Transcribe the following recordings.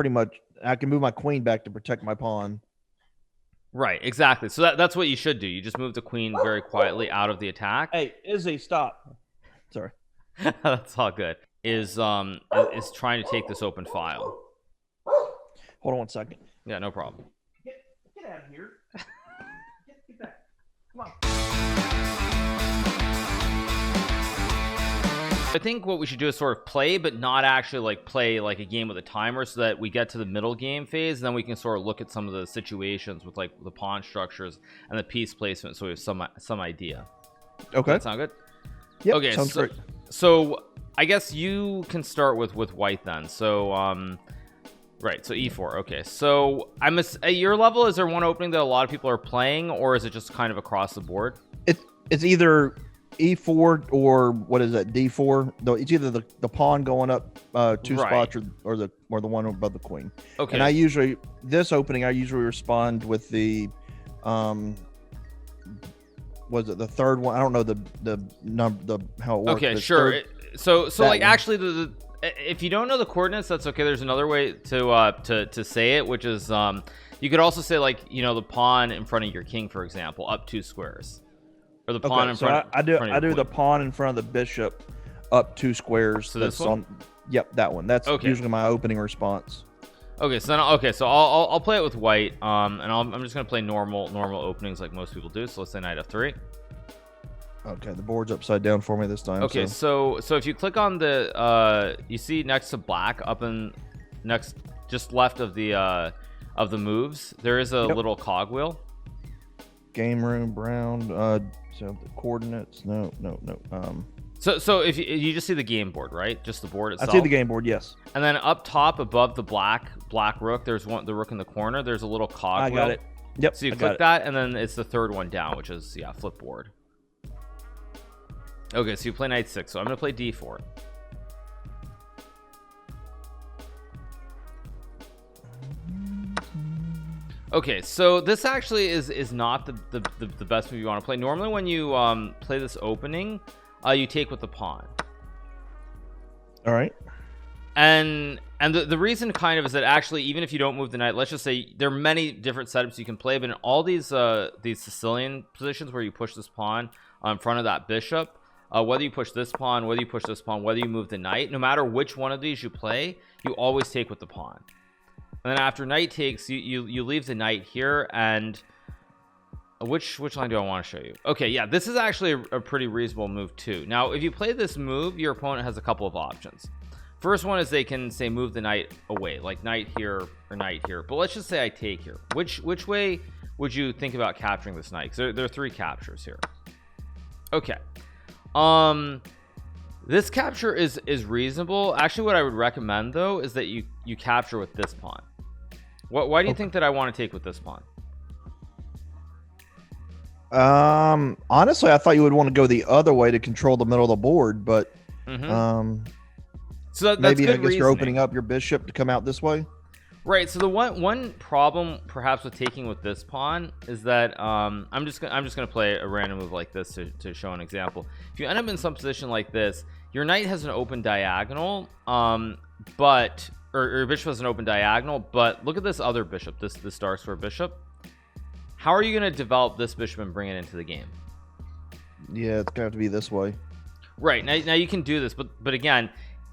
pretty much I can move my queen back to protect my pawn. Right, exactly. So that's what you should do. You just move the queen very quietly out of the attack. Hey, Izzy, stop. Sorry. That's all good. Is trying to take this open file. Hold on 1 second. Yeah, no problem. Get out of here. Get back. Come on. I think what we should do is sort of play, but not actually like play like a game with a timer, so that we get to the middle game phase, and then we can sort of look at some of the situations with like the pawn structures and the piece placement, so we have some idea. Okay. That sound good? Yep, okay, sounds great. So I guess you can start with white then. So right, so e4. Okay, so at your level, is there one opening that a lot of people are playing, or is it just kind of across the board? It's either e4 or what is that, d4? It's either the pawn going up 2 spots or the one above the queen. Okay. And I usually respond with the was it the third one? I don't know the number, how it works. Okay, sure. So like one. Actually if you don't know the coordinates, that's okay. There's another way to say it, which is you could also say, like, you know, the pawn in front of your king, for example, up 2 squares. Or the pawn in front. I do the pawn in front of the bishop up 2 squares. So that's on. Yep, that one. That's usually my opening response. Okay, so I'll play it with white. And I'm just gonna play normal openings like most people do. So let's say knight f3. Okay, the board's upside down for me this time. Okay, so if you click on the you see next to black, up in next just left of the moves, there is a little cogwheel. Game room, brown. So the coordinates. No. So if you just see the game board, right? Just the board itself. I see the game board, yes. And then up top above the black rook, there's the rook in the corner. There's a little cogwheel. I got it. Yep. So you click that, and then it's the third one down, which is flip board. Okay, so you play knight 6. So I'm gonna play d4. Okay, so this actually is not the best move you want to play. Normally when you play this opening, you take with the pawn. All right. And the reason kind of is that actually, even if you don't move the knight, let's just say there are many different setups you can play, but in all these Sicilian positions where you push this pawn in front of that bishop, whether you push this pawn, whether you push this pawn, whether you move the knight, no matter which one of these you play, you always take with the pawn. And then after knight takes, you leave the knight here, and which line do I want to show you? Okay, yeah, this is actually a pretty reasonable move too. Now, if you play this move, your opponent has a couple of options. First one is they can say move the knight away, like knight here or knight here. But let's just say I take here. Which way would you think about capturing this knight? Because there are 3 captures here. Okay. This capture is reasonable. Actually, what I would recommend though is that you capture with this pawn. Why do you think that I want to take with this pawn? Honestly, I thought you would want to go the other way to control the middle of the board, but so that's maybe good I guess reasoning. you're opening up your bishop to come out this way. Right. So the one problem perhaps with taking with this pawn is that I'm just gonna play a random move like this to show an example. If you end up in some position like this, your knight has an open diagonal, but your bishop has an open diagonal, but look at this other bishop, this dark square bishop. How are you going to develop this bishop and bring it into the game? Yeah, it's gonna have to be this way. Right. Now you can do this, but again,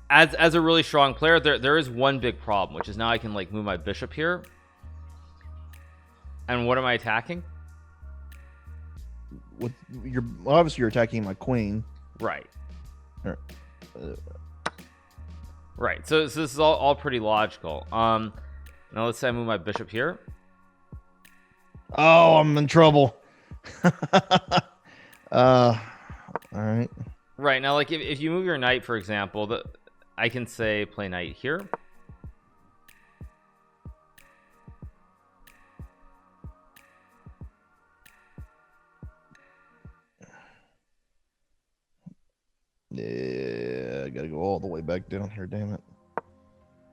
as a really strong player, there is one big problem, which is now I can like move my bishop here. And what am I attacking? With obviously you're attacking my queen. Right. Right. So this is all pretty logical. Now let's say I move my bishop here. Oh, I'm in trouble. All right. Right. Now, like if you move your knight, for example, I can say play knight here. Yeah, I gotta go all the way back down here, damn it.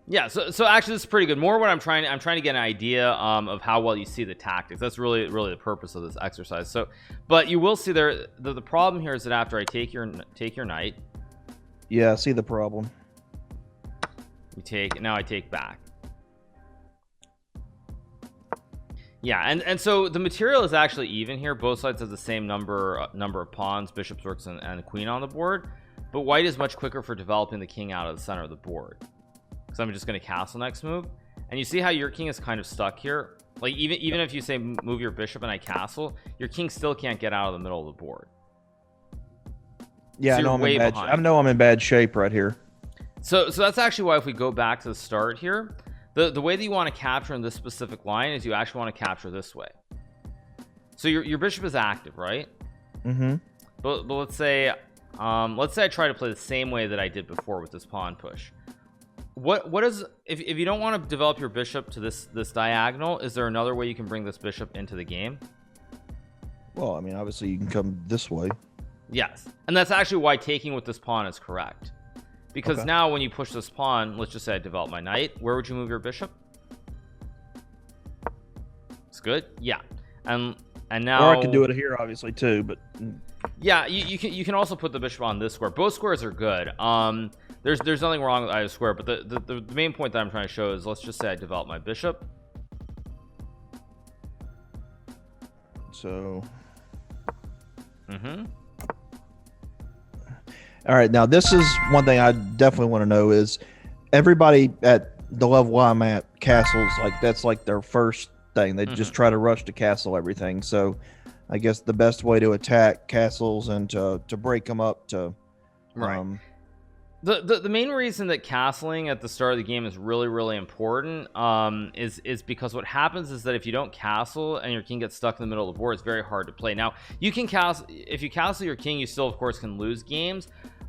Yeah, so actually this is pretty good. More what I'm trying to get an idea of how well you see the tactics. That's really the purpose of this exercise. So, but you will see there the problem here is that after I take your knight, yeah, I see the problem. now I take back. Yeah, and so the material is actually even here. Both sides have the same number of pawns, bishops, rooks, and queen on the board. But white is much quicker for developing the king out of the center of the board. So I'm just going to castle next move. And you see how your king is kind of stuck here? Like even if you say move your bishop and I castle, your king still can't get out of the middle of the board. Yeah, so I know I'm in bad shape right here. So that's actually why if we go back to the start here, the way that you want to capture in this specific line is you actually want to capture this way. So your bishop is active, right? But let's say I try to play the same way that I did before with this pawn push. What is if you don't want to develop your bishop to this diagonal, is there another way you can bring this bishop into the game? Well, I mean, obviously you can come this way. Yes, and that's actually why taking with this pawn is correct. Because now when you push this pawn, let's just say I develop my knight, where would you move your bishop? It's good. Yeah. And now, or I could do it here obviously too, but yeah, you can also put the bishop on this square. Both squares are good. There's nothing wrong with either square, but the main point that I'm trying to show is, let's just say I develop my bishop. So all right, now this is one thing I definitely want to know is everybody at the level I'm at, castles, like that's like their first thing. They just try to rush to castle everything. So I guess the best way to attack castles and to break them up to the main reason that castling at the start of the game is really important is because what happens is that if you don't castle and your king gets stuck in the middle of the board, it's very hard to play. Now you can castle, if you castle your king, you still of course can lose games,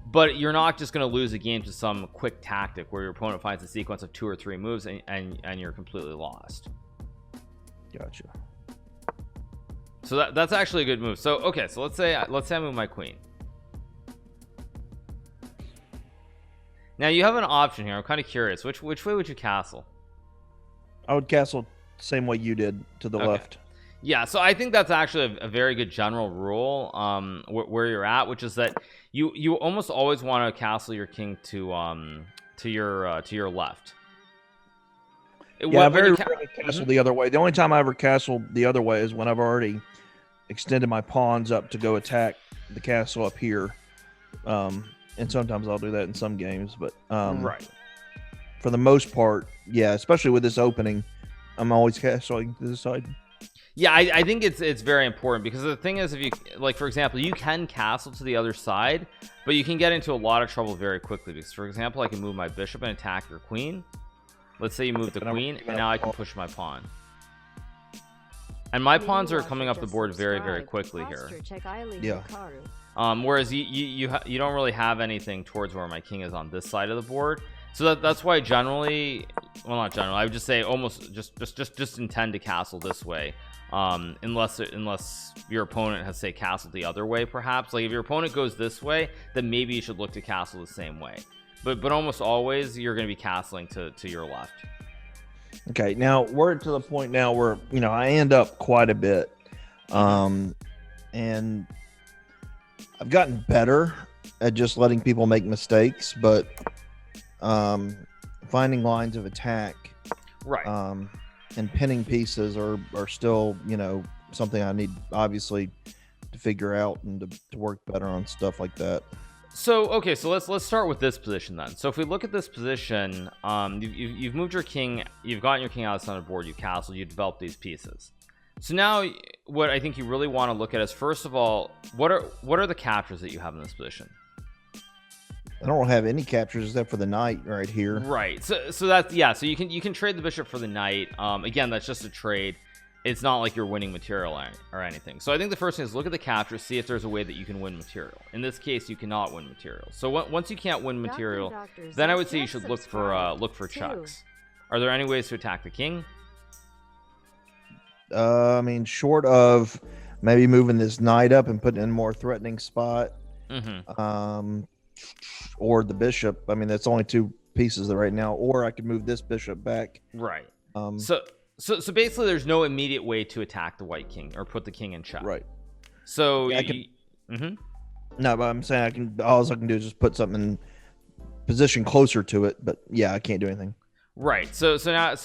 but you're not just going to lose a game to some quick tactic where your opponent finds a sequence of 2 or 3 moves and you're completely lost. Gotcha. So that's actually a good move. So okay, so let's say I move my queen. Now you have an option here. I'm kind of curious. Which way would you castle? I would castle the same way you did, to the left. Yeah, so I think that's actually a very good general rule where you're at, which is that you almost always want to castle your king to your left. Yeah, I very rarely castle the other way. The only time I ever castle the other way is when I've already extended my pawns up to go attack the castle up here. And sometimes I'll do that in some games, but for the most part, yeah, especially with this opening, I'm always castling to the side. Yeah, I think it's very important, because the thing is, if you, like, for example, you can castle to the other side, but you can get into a lot of trouble very quickly, because for example, I can move my bishop and attack your queen. Let's say you move the queen, and now I can push my pawn, and my pawns are coming up the board very quickly here. Yeah. Whereas you don't really have anything towards where my king is on this side of the board, so that's why generally, well, not generally, I would just say almost just intend to castle this way, unless your opponent has, say, castled the other way. Perhaps, like, if your opponent goes this way, then maybe you should look to castle the same way, but almost always you're going to be castling to your left. Okay, now we're to the point now where, you know, I end up quite a bit, and I've gotten better at just letting people make mistakes, but finding lines of attack, and pinning pieces are still, you know, something I need obviously to figure out and to work better on stuff like that. So okay, so let's start with this position then. So if we look at this position, you've moved your king, you've gotten your king out of the center board, you castled, you developed these pieces. So now what I think you really want to look at is, first of all, what are the captures that you have in this position? I don't have any captures except for the knight right here. Right. So that's, yeah, so you can trade the bishop for the knight. Again, that's just a trade. It's not like you're winning material or anything. So I think the first thing is look at the captures, see if there's a way that you can win material. In this case, you cannot win material. So once you can't win material, then I would say you should look for checks. Are there any ways to attack the king? I mean, short of maybe moving this knight up and putting in a more threatening spot, or the bishop. I mean, that's only 2 pieces right now. Or I could move this bishop back. Right. So basically, there's no immediate way to attack the white king or put the king in check. Right. So yeah, no, but I'm saying all I can do is just put something in position closer to it. But yeah, I can't do anything. Right. So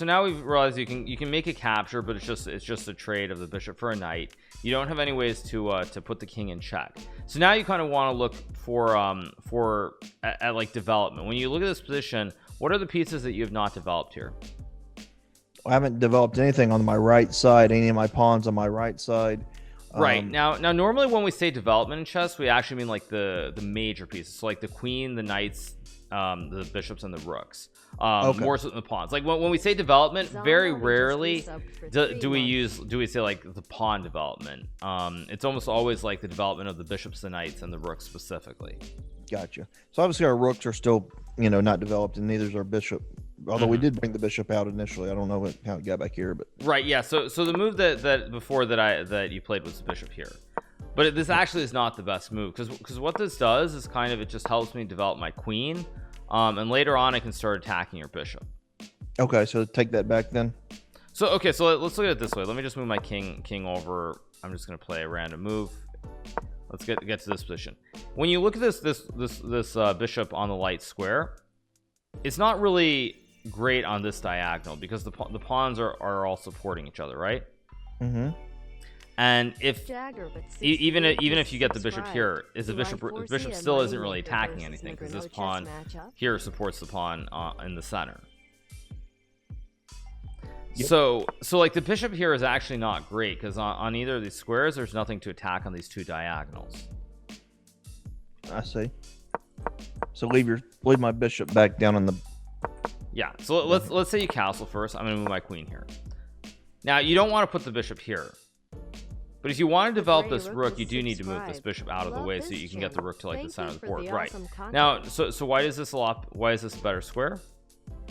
now we've realized you can make a capture, but it's just a trade of the bishop for a knight. You don't have any ways to put the king in check. So now you kind of want to look for at like development. When you look at this position, what are the pieces that you have not developed here? I haven't developed anything on my right side. Any of my pawns on my right side. Right. Now normally when we say development in chess, we actually mean like the major pieces. So like the queen, the knights, the bishops, and the rooks. Okay. More so than the pawns. Like when we say development, very rarely do we say like the pawn development. It's almost always like the development of the bishops, the knights, and the rooks specifically. Gotcha. So obviously our rooks are still, not developed, and neither is our bishop. Although we did bring the bishop out initially. I don't know how it got back here, but right, yeah. So the move that before that you played was the bishop here. But this actually is not the best move, because what this does is kind of, it just helps me develop my queen. And later on I can start attacking your bishop. Okay, so take that back then. So let's look at it this way. Let me just move my king over. I'm just going to play a random move. Let's get to this position. When you look at this bishop on the light square, it's not really great on this diagonal because the pawns are all supporting each other, right? And if even if you get the bishop here, the bishop still isn't really attacking anything, because this pawn here supports the pawn in the center. Yep. So like the bishop here is actually not great, because on either of these squares there's nothing to attack on these two diagonals. I see. So leave my bishop back down on the... Yeah, so let's say you castle first. I'm gonna move my queen here. Now you don't want to put the bishop here, but if you want to develop this rook, you do need to move this bishop out of the way so you can get the rook to like the center of the board. Right. Now, so why is this a better square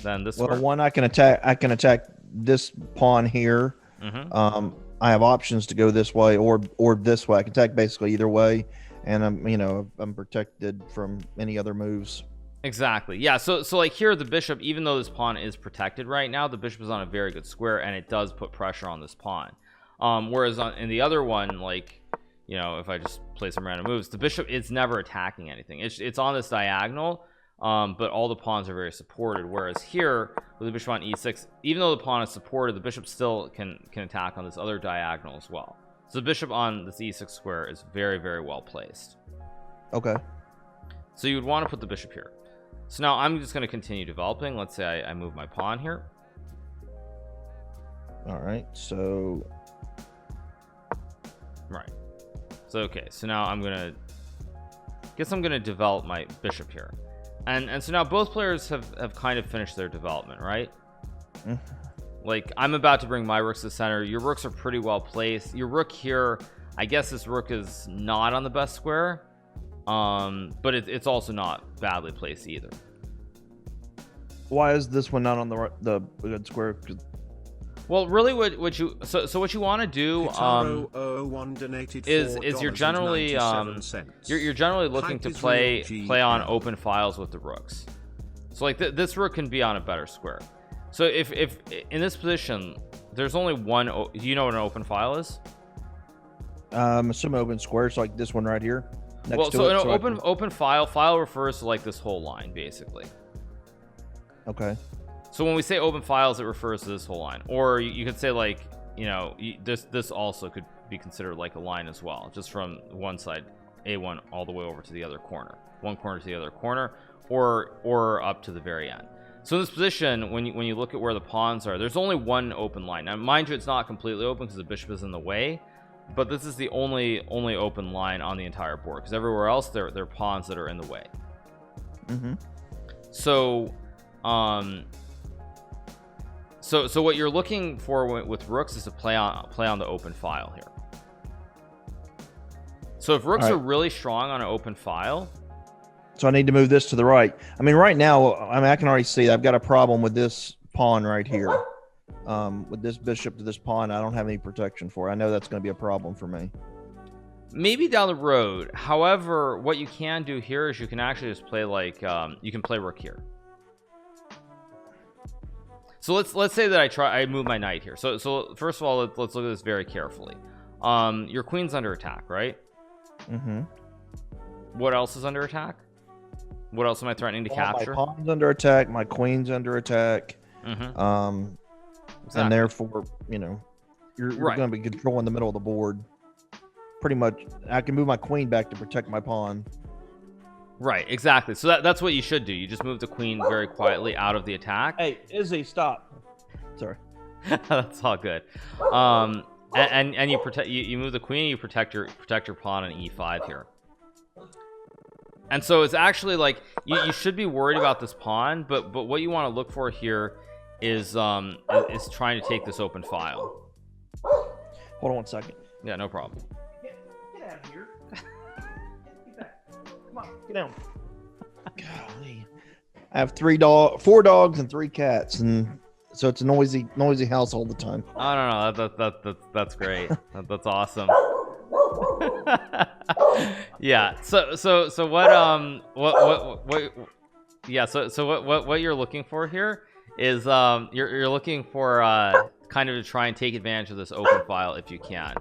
than this square? Well, one, I can attack this pawn here. I have options to go this way or this way. I can attack basically either way, and I'm protected from any other moves. Exactly. Yeah. So like here, the bishop, even though this pawn is protected right now, the bishop is on a very good square, and it does put pressure on this pawn. Whereas in the other one, like, if I just play some random moves, the bishop is never attacking anything. It's on this diagonal, but all the pawns are very supported. Whereas here, with the bishop on e6, even though the pawn is supported, the bishop still can attack on this other diagonal as well. So the bishop on this e6 square is very, very well placed. Okay. So you would want to put the bishop here. So now I'm just going to continue developing. Let's say I move my pawn here. All right. So... Right. So okay, so now I'm gonna develop my bishop here, and so now both players have kind of finished their development, right? Like I'm about to bring my rooks to the center. Your rooks are pretty well placed. Your rook here, I guess this rook is not on the best square, but it's also not badly placed either. Why is this one not on the good square? Well, really, what you want to do is you're generally looking to play on open files with the rooks. So like this rook can be on a better square. So if in this position there's only one, do you know what an open file is? Some open squares like this one right here. Open file refers to like this whole line basically. Okay. So when we say open files, it refers to this whole line, or you could say like, this also could be considered like a line as well, just from one side, A1, all the way over to the other corner, one corner to the other corner, or up to the very end. So in this position, when you look at where the pawns are, there's only one open line. Now, mind you, it's not completely open because the bishop is in the way, but this is the only open line on the entire board, because everywhere else there are pawns that are in the way. So So what you're looking for with rooks is to play on the open file here. So if rooks are really strong on an open file, so I need to move this to the right. I mean, right now, I can already see I've got a problem with this pawn right here. With this bishop to this pawn, I don't have any protection for it. I know that's going to be a problem for me. Maybe down the road. However, what you can do here is you can actually just play like you can play rook here. So let's say that I move my knight here. So first of all, let's look at this very carefully. Your queen's under attack, right? What else is under attack? What else am I threatening to capture? My pawn's under attack. My queen's under attack. Exactly. And therefore, you know, you're going to be controlling the middle of the board. Pretty much, I can move my queen back to protect my pawn. Right, exactly. So that's what you should do. You just move the queen very quietly out of the attack. Hey, Izzy, stop. Sorry. That's all good. And you protect. You move the queen. You protect your pawn on e5 here. And so it's actually like you should be worried about this pawn, but what you want to look for here is trying to take this open file. Hold on 1 second. Yeah, no problem. Get out of here. Get back. Come on, get down. Golly. I have 4 dogs and 3 cats, and so it's a noisy house all the time. I don't know. That's great. That's awesome. Yeah. So what yeah. So what you're looking for here is you're looking for kind of to try and take advantage of this open file if you can.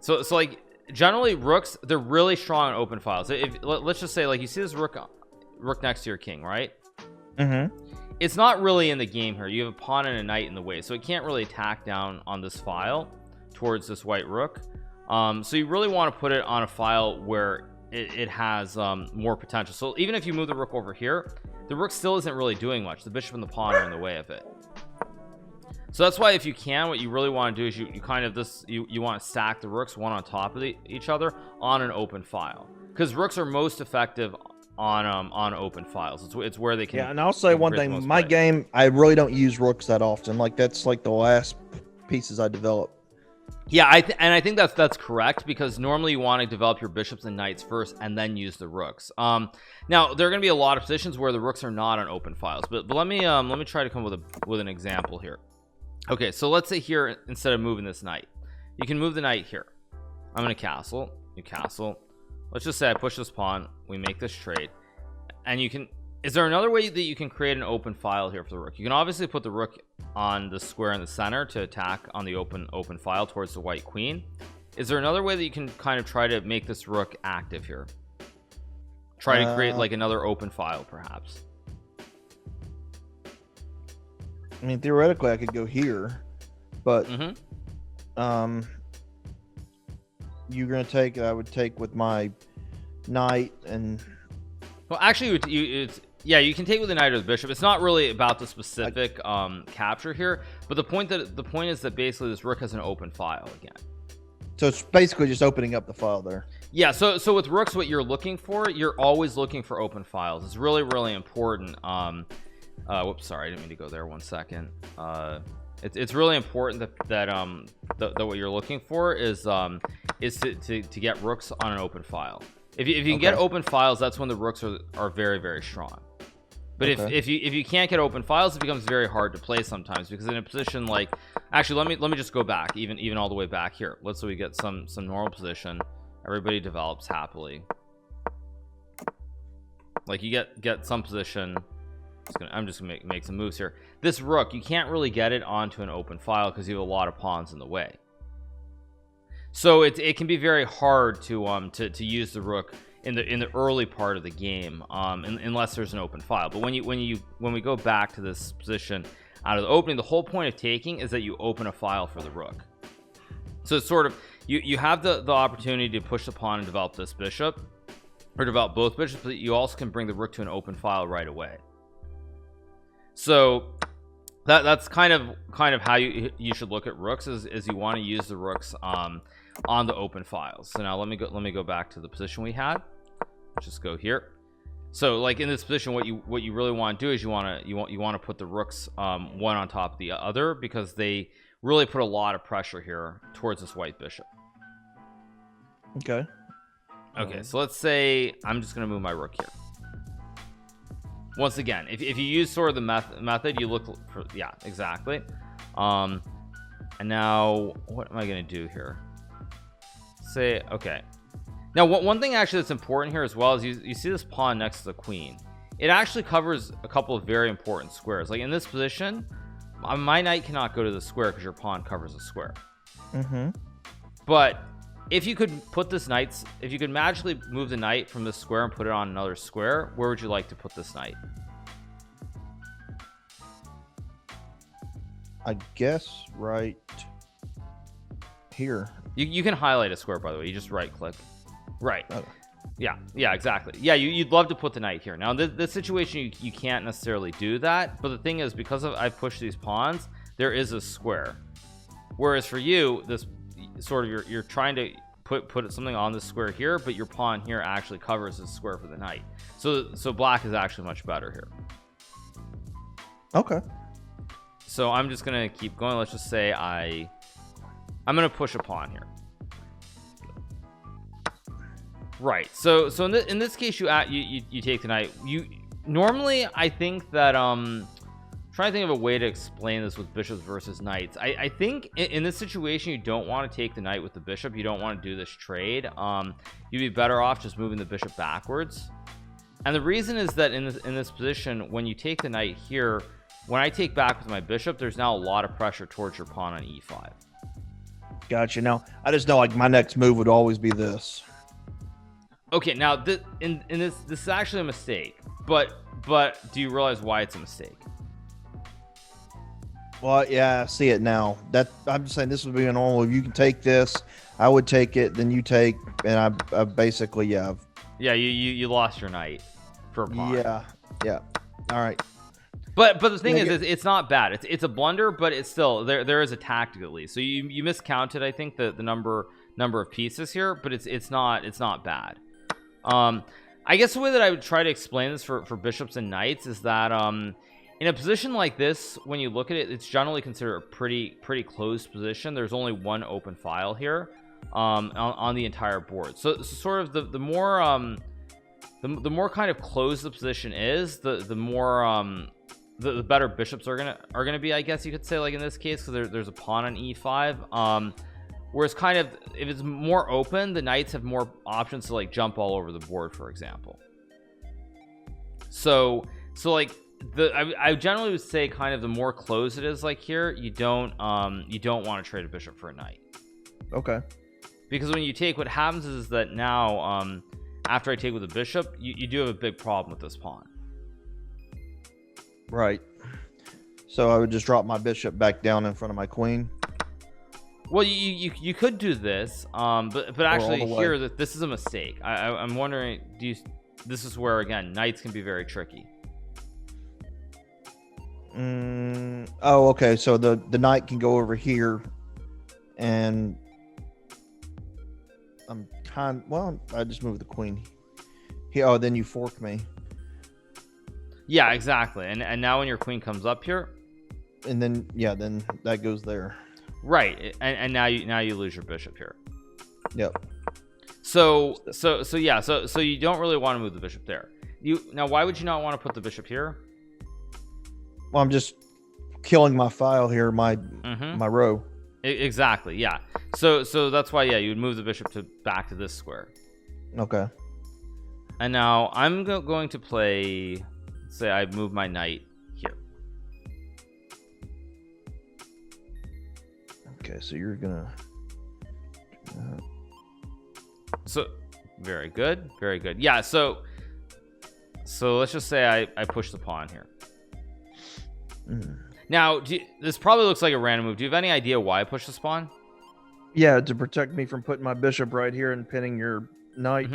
So like generally rooks, they're really strong on open files. If let's just say like you see this rook next to your king, right? It's not really in the game here. You have a pawn and a knight in the way, so it can't really attack down on this file towards this white rook. So you really want to put it on a file where it has more potential. So even if you move the rook over here, the rook still isn't really doing much. The bishop and the pawn are in the way of it. So that's why if you can, what you really want to do is you kind of you want to stack the rooks one on top of each other on an open file, because rooks are most effective on open files. It's where they can. Yeah, and I'll say one thing. My game, I really don't use rooks that often. Like that's like the last pieces I develop. Yeah, I think that's correct, because normally you want to develop your bishops and knights first and then use the rooks. Now there are going to be a lot of positions where the rooks are not on open files, but let me try to come with an example here. Okay, so let's say here, instead of moving this knight, you can move the knight here. I'm going to castle. You castle. Let's just say I push this pawn. We make this trade, and you can. Is there another way that you can create an open file here for the rook? You can obviously put the rook on the square in the center to attack on the open file towards the white queen. Is there another way that you can kind of try to make this rook active here? Try to create like another open file, perhaps. I mean, theoretically, I could go here, but you're gonna take. I would take with my knight and. Well, actually, yeah, you can take with the knight or the bishop. It's not really about the specific capture here, but the point is that basically this rook has an open file again. So it's basically just opening up the file there. Yeah. So with rooks, what you're looking for, you're always looking for open files. It's really, really important. Whoops, sorry, I didn't mean to go there. 1 second. It's really important that what you're looking for is to get rooks on an open file. If you can get open files, that's when the rooks are very, very strong. But if you can't get open files, it becomes very hard to play sometimes, because in a position like, actually let me just go back even all the way back here. Let's say we get some normal position, everybody develops happily, like you get some position. I'm just gonna make some moves here. This rook, you can't really get it onto an open file because you have a lot of pawns in the way. So it can be very hard to use the rook in the early part of the game, unless there's an open file. But when we go back to this position out of the opening, the whole point of taking is that you open a file for the rook. So it's sort of you have the opportunity to push the pawn and develop this bishop, or develop both bishops, but you also can bring the rook to an open file right away. So that's kind of how you should look at rooks, is you want to use the rooks on the open files. So now let me go back to the position we had. Let's just go here. So like in this position, what you really want to do is you want to put the rooks one on top of the other, because they really put a lot of pressure here towards this white bishop. Okay. So let's say I'm just going to move my rook here. Once again, if you use sort of the method, you look for, yeah, exactly. And now what am I going to do here? Say, okay. Now one thing actually that's important here as well is you see this pawn next to the queen. It actually covers a couple of very important squares. Like in this position, my knight cannot go to the square because your pawn covers a square. But if you could if you could magically move the knight from this square and put it on another square, where would you like to put this knight? I guess right here. You can highlight a square, by the way. You just right click. Right. Okay. Yeah, exactly. Yeah, you'd love to put the knight here. Now this situation you can't necessarily do that, but the thing is, because I've pushed these pawns, there is a square. Whereas for you, this sort of you're trying to put something on this square here, but your pawn here actually covers this square for the knight. So black is actually much better here. Okay. So I'm just gonna keep going. Let's just say I'm gonna push a pawn here. Right. So in this case, you take the knight. You normally, I think that trying to think of a way to explain this with bishops versus knights. I think in this situation you don't want to take the knight with the bishop. You don't want to do this trade. You'd be better off just moving the bishop backwards. And the reason is that in this position, when you take the knight here, when I take back with my bishop, there's now a lot of pressure towards your pawn on e5. Gotcha. Now I just know like my next move would always be this. Okay, now in this is actually a mistake, but do you realize why it's a mistake? Well, yeah, I see it now. That I'm just saying this would be a normal. If you can take this, I would take it. Then you take, and I basically yeah. Yeah, you lost your knight for a pawn. Yeah. All right. But the thing is it's not bad. It's a blunder, but it's still there is a tactic at least. So you miscounted, I think, the number of pieces here, but it's not bad. I guess the way that I would try to explain this for bishops and knights is that in a position like this, when you look at it, it's generally considered a pretty closed position. There's only one open file here on the entire board. So sort of the more kind of closed the position is, the more the better bishops are gonna be, I guess you could say, like in this case, because there's a pawn on e5. Whereas kind of if it's more open, the knights have more options to like jump all over the board, for example. So like I generally would say kind of the more closed it is, like here, you don't want to trade a bishop for a knight. Okay. Because when you take, what happens is that now after I take with a bishop, you do have a big problem with this pawn. Right. So I would just drop my bishop back down in front of my queen. Well, you could do this, but actually here that this is a mistake. I'm wondering, this is where again knights can be very tricky. Oh, okay. So the knight can go over here, and I just moved the queen. Here, oh, then you fork me. Yeah, exactly. And now when your queen comes up here, and then then that goes there. Right, and now you lose your bishop here. Yep. So you don't really want to move the bishop there. Now why would you not want to put the bishop here? Well, I'm just killing my file here, my row. Exactly. Yeah. So that's why you would move the bishop back to this square. Okay. And now I'm going to play. Say I move my knight here. Okay, so you're gonna. So very good. Yeah. So let's just say I push the pawn here. Now this probably looks like a random move. Do you have any idea why I pushed this pawn? Yeah, to protect me from putting my bishop right here and pinning your knight.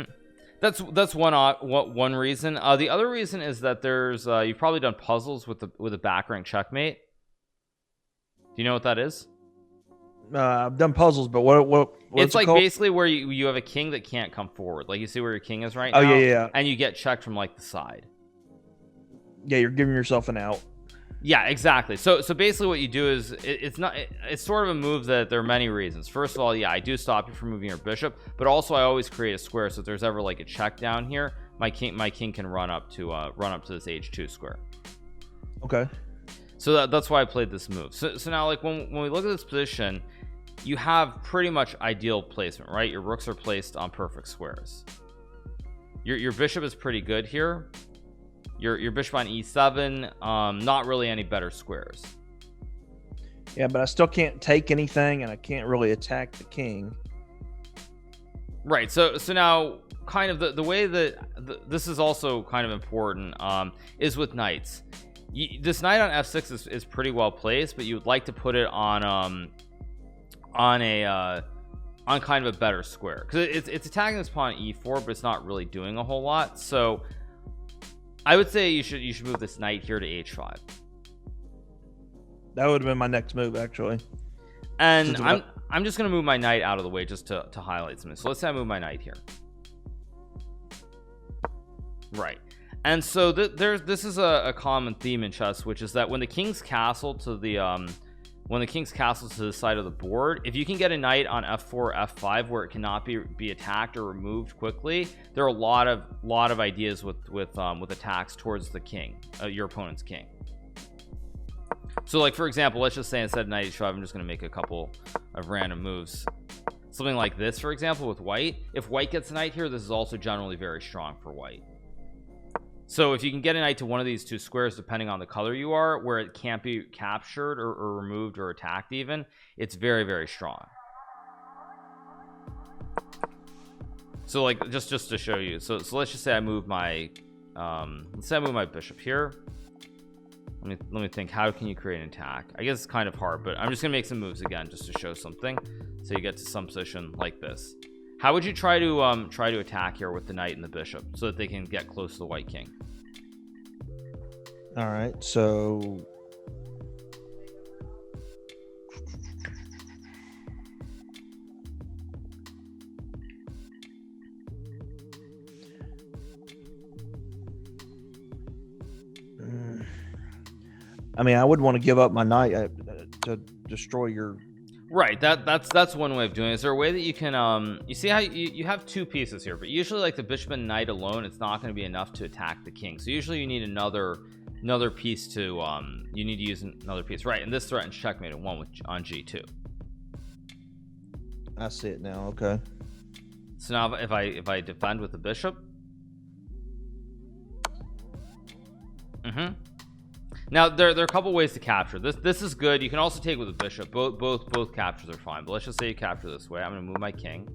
That's one reason. The other reason is that there's you've probably done puzzles with a back rank checkmate. Do you know what that is? I've done puzzles, but what it's like basically where you have a king that can't come forward. Like you see where your king is right now. Yeah. And you get checked from like the side. Yeah, you're giving yourself an out. Yeah, exactly. So basically what you do is it's sort of a move that there are many reasons. First of all, I do stop you from moving your bishop, but also I always create a square, so if there's ever like a check down here, my king can run up to this h2 square. Okay. So that's why I played this move. So now like when we look at this position, you have pretty much ideal placement, right? Your rooks are placed on perfect squares. Your bishop is pretty good here. Your bishop on e7, not really any better squares. Yeah, but I still can't take anything, and I can't really attack the king. Right. So now, kind of the way that this is also kind of important is with knights. this knight on f6 is pretty well placed, but you would like to put it on kind of a better square, because it's attacking this pawn e4, but it's not really doing a whole lot. So I would say you should move this knight here to h5. That would have been my next move, actually. And I'm just gonna move my knight out of the way just to highlight something. So let's say I move my knight here, right? And so this is a common theme in chess, which is that when the king's castle to the side of the board, if you can get a knight on f4 f5 where it cannot be attacked or removed quickly, there are a lot of ideas with attacks towards the king, your opponent's king. So like, for example, let's just say instead of knight h5, I'm just going to make a couple of random moves, something like this, for example, with white. If white gets a knight here, this is also generally very strong for white. So if you can get a knight to one of these two squares, depending on the color you are, where it can't be captured or removed or attacked even, it's very, very strong. So like, just to show you, so let's just say I move my bishop here. Let me think, how can you create an attack? I guess it's kind of hard, but I'm just gonna make some moves again just to show something, so you get to some position like this. How would you try to attack here with the knight and the bishop so that they can get close to the white king? All right, so I mean, I wouldn't want to give up my knight to destroy your... Right, that's one way of doing it. Is there a way that you can you see how you have two pieces here, but usually like the bishop and knight alone, it's not going to be enough to attack the king. So usually you need another piece to you need to use another piece, right? And this threatens checkmate at 1 on g2. I see it now. Okay, so now if I defend with the bishop, now there are a couple ways to capture this is good. You can also take with a bishop. Both captures are fine, but let's just say you capture this way. I'm going to move my king.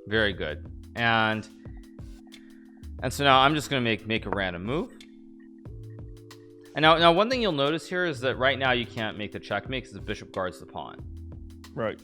Very good. And so now I'm just going to make a random move. And now one thing you'll notice here is that right now you can't make the checkmate because the bishop guards the pawn. Right.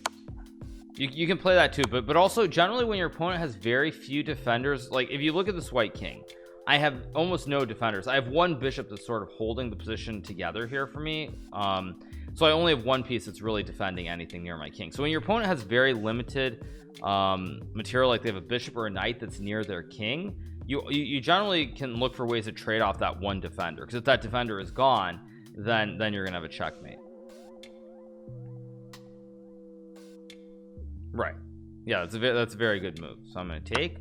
You can play that too, but also generally when your opponent has very few defenders, like if you look at this white king, I have almost no defenders. I have one bishop that's sort of holding the position together here for me. So I only have one piece that's really defending anything near my king. So when your opponent has very limited material, like they have a bishop or a knight that's near their king, you generally can look for ways to trade off that one defender, because if that defender is gone, then you're gonna have a checkmate. Right. Yeah, that's a very good move. So I'm gonna take.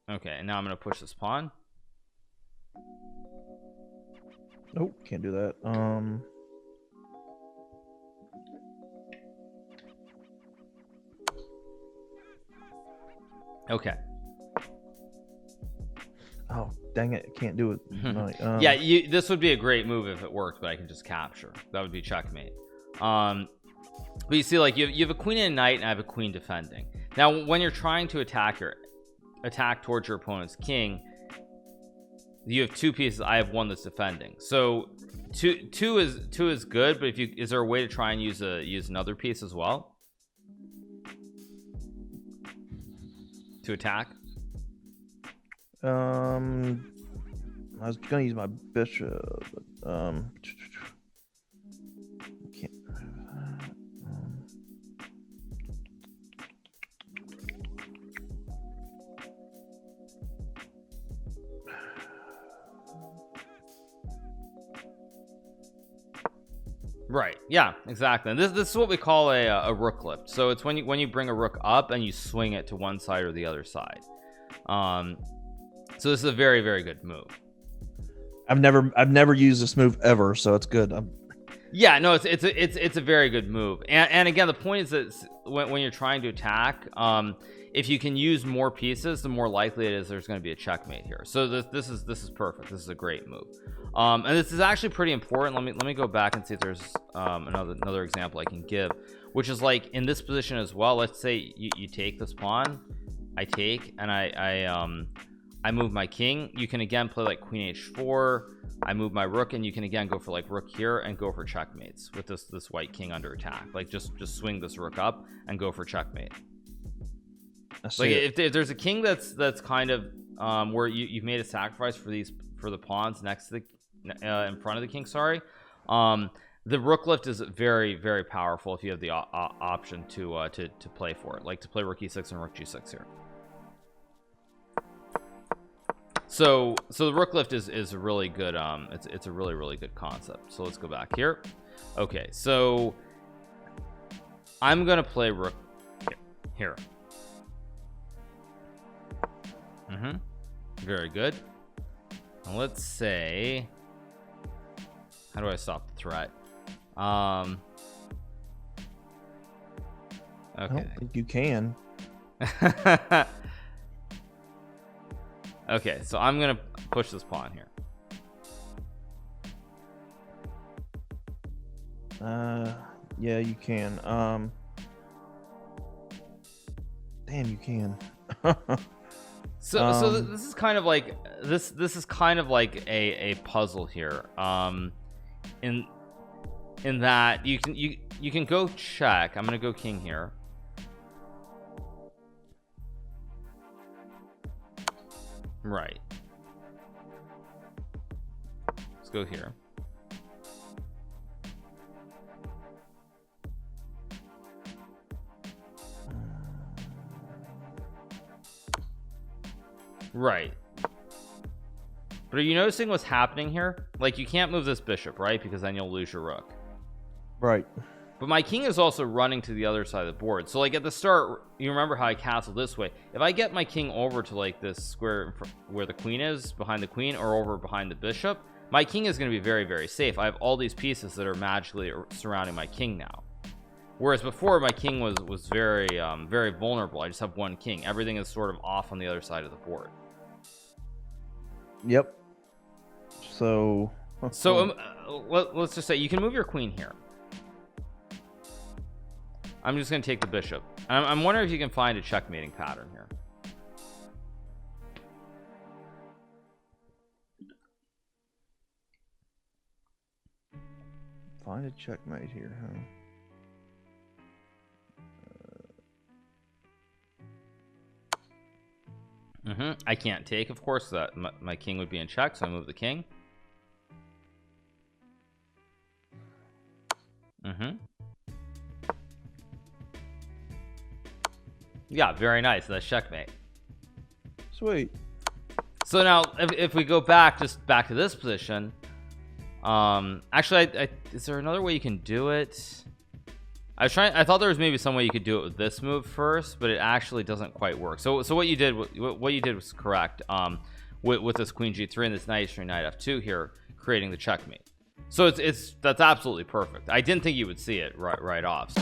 Okay, and now I'm gonna push this pawn. Nope, can't do that. Okay. Oh, dang it, I can't do it. Yeah, this would be a great move if it worked, but I can just capture. That would be checkmate. But you see, like you have a queen and a knight, and I have a queen defending. Now when you're trying to attack towards your opponent's king, you have two pieces. I have one that's defending. So two is good, but is there a way to try and use another piece as well to attack? I was gonna use my bishop, but can't. Right, yeah, exactly. And this is what we call a rook lift. So it's when you bring a rook up and you swing it to one side or the other side. So this is a very, very good move. I've never used this move ever, so it's good. Yeah, no, it's a very good move. And again, the point is that when you're trying to attack, if you can use more pieces, the more likely it is there's going to be a checkmate here. So this is perfect. This is a great move. And this is actually pretty important. Let me go back and see if there's another example I can give, which is like in this position as well. Let's say you take this pawn, I take, and I move my king. You can again play like queen h4. I move my rook, and you can again go for like rook here and go for checkmates with this white king under attack. Like just swing this rook up and go for checkmate. Like if there's a king that's kind of where you've made a sacrifice for the pawns next to the in front of the king, sorry, the rook lift is very, very powerful if you have the option to play for it, like to play rook e6 and rook g6 here. So the rook lift is a really good it's a really good concept. So let's go back here. Okay, so I'm gonna play rook here. Very good. And let's say, how do I stop the threat? Okay. I don't think you can. Okay, so I'm gonna push this pawn here. Yeah, you can. Damn, you can. So this is kind of like this is kind of like a puzzle here. In that you can go check. I'm gonna go king here. Right. Let's go here. Right. But are you noticing what's happening here? Like you can't move this bishop, right? Because then you'll lose your rook. Right. But my king is also running to the other side of the board. So like at the start, you remember how I castled this way. If I get my king over to like this square where the queen is, behind the queen, or over behind the bishop, my king is going to be very, very safe. I have all these pieces that are magically surrounding my king now. Whereas before, my king was very very vulnerable. I just have one king. Everything is sort of off on the other side of the board. Yep. So let's just say you can move your queen here. I'm just going to take the bishop. I'm wondering if you can find a checkmating pattern here. Find a checkmate here, huh? I can't take, of course, that my king would be in check, so I move the king. Yeah, very nice. That's checkmate. Sweet. So now if we go back to this position, actually is there another way you can do it? I thought there was maybe some way you could do it with this move first, but it actually doesn't quite work. So what you did was correct, with this queen g3 and this knight h3 knight f2 here, creating the checkmate. So that's absolutely perfect. I didn't think you would see it right off.